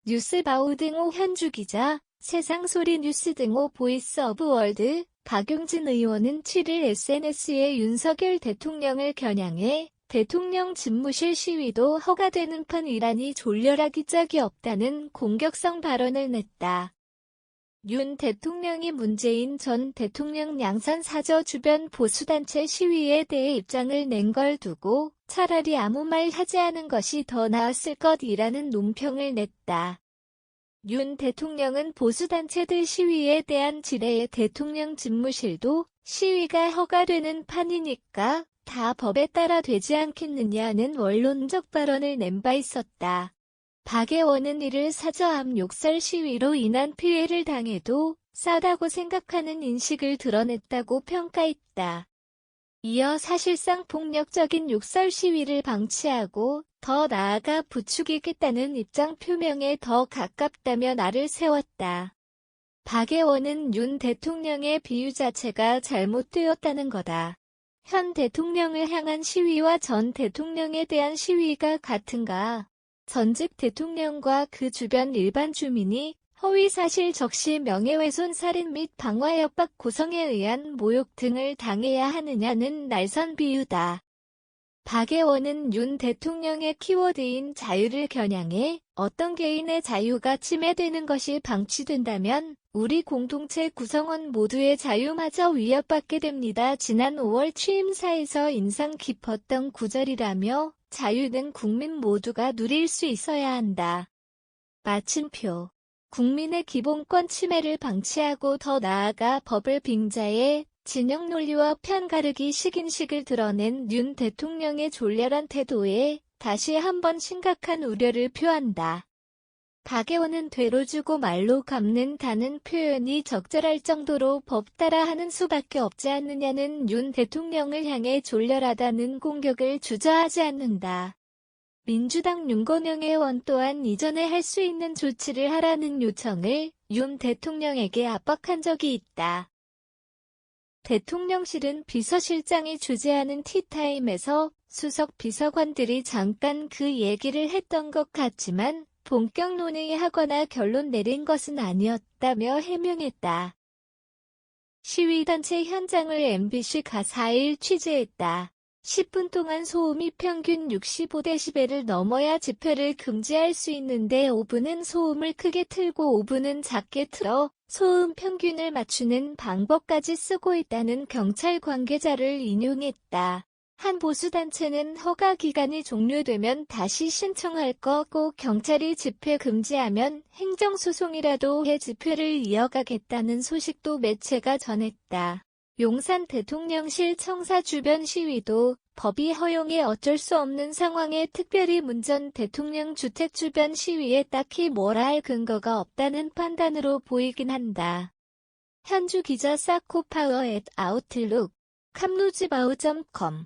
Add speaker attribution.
Speaker 1: 뉴스바우 등호 현주 기자, 세상소리 뉴스 등호 보이스 오브 월드, 박용진 의원은 7일 SNS에 윤석열 대통령을 겨냥해 대통령 집무실 시위도 허가되는 판이라니 졸렬하기 짝이 없다는 공격성 발언을 냈다. 윤 대통령이 문재인 전 대통령 양산 사저 주변 보수단체 시위에 대해 입장을 낸 걸 두고 차라리 아무 말 하지 않은 것이 더 나았을 것이라는 논평을 냈다. 윤 대통령은 보수단체들 시위에 대한 질의에 대통령 집무실도 시위가 허가되는 판이니까 다 법에 따라 되지 않겠느냐는 원론적 발언을 낸 바 있었다. 박 의원은 이를 사저 앞 욕설 시위로 인한 피해를 당해도 싸다고 생각하는 인식을 드러냈다고 평가했다. 이어 사실상 폭력적인 욕설 시위를 방치하고 더 나아가 부추기겠다는 입장 표명에 더 가깝다며 날을 세웠다. 박 의원은 윤 대통령의 비유 자체가 잘못되었다는 거다. 현 대통령을 향한 시위와 전 대통령에 대한 시위가 같은가? 전직 대통령과 그 주변 일반 주민이 허위사실 적시 명예훼손 살인 및 방화 협박 구성에 의한 모욕 등을 당해야 하느냐는 날선 비유다. 박 의원은 윤 대통령의 키워드인 자유를 겨냥해 어떤 개인의 자유가 침해되는 것이 방치된다면 우리 공동체 구성원 모두의 자유마저 위협받게 됩니다. 지난 5월 취임사에서 인상 깊었던 구절이라며 자유는 국민 모두가 누릴 수 있어야 한다. 마침표. 국민의 기본권 침해를 방치하고 더 나아가 법을 빙자해 진영 논리와 편가르기 식인식을 드러낸 윤 대통령의 졸렬한 태도에 다시 한번 심각한 우려를 표한다. 박 의원은 되로 주고 말로 갚는다는 표현이 적절할 정도로 법 따라 하는 수밖에 없지 않느냐는 윤 대통령을 향해 졸렬하다는 공격을 주저하지 않는다. 민주당 윤건영 의원 또한 이전에 할 수 있는 조치를 하라는 요청을 윤 대통령에게 압박한 적이 있다. 대통령실은 비서실장이 주재하는 티타임에서 수석 비서관들이 잠깐 그 얘기를 했던 것 같지만 본격 논의하거나 결론 내린 것은 아니었다며 해명했다. 시위단체 현장을 MBC가 4일 취재했다. 10분 동안 소음이 평균 65dB를 넘어야 집회를 금지할 수 있는데 5분은 소음을 크게 틀고 5분은 작게 틀어 소음 평균을 맞추는 방법까지 쓰고 있다는 경찰 관계자를 인용했다. 한 보수단체는 허가 기간이 종료되면 다시 신청할 거고 경찰이 집회 금지하면 행정소송이라도 해 집회를 이어가겠다는 소식도 매체가 전했다. 용산 대통령실 청사 주변 시위도 법이 허용해 어쩔 수 없는 상황에 특별히 문 전 대통령 주택 주변 시위에 딱히 뭐라 할 근거가 없다는 판단으로 보이긴 한다. 현주 기자 사코파워 @아웃룩, 캄루즈바우.com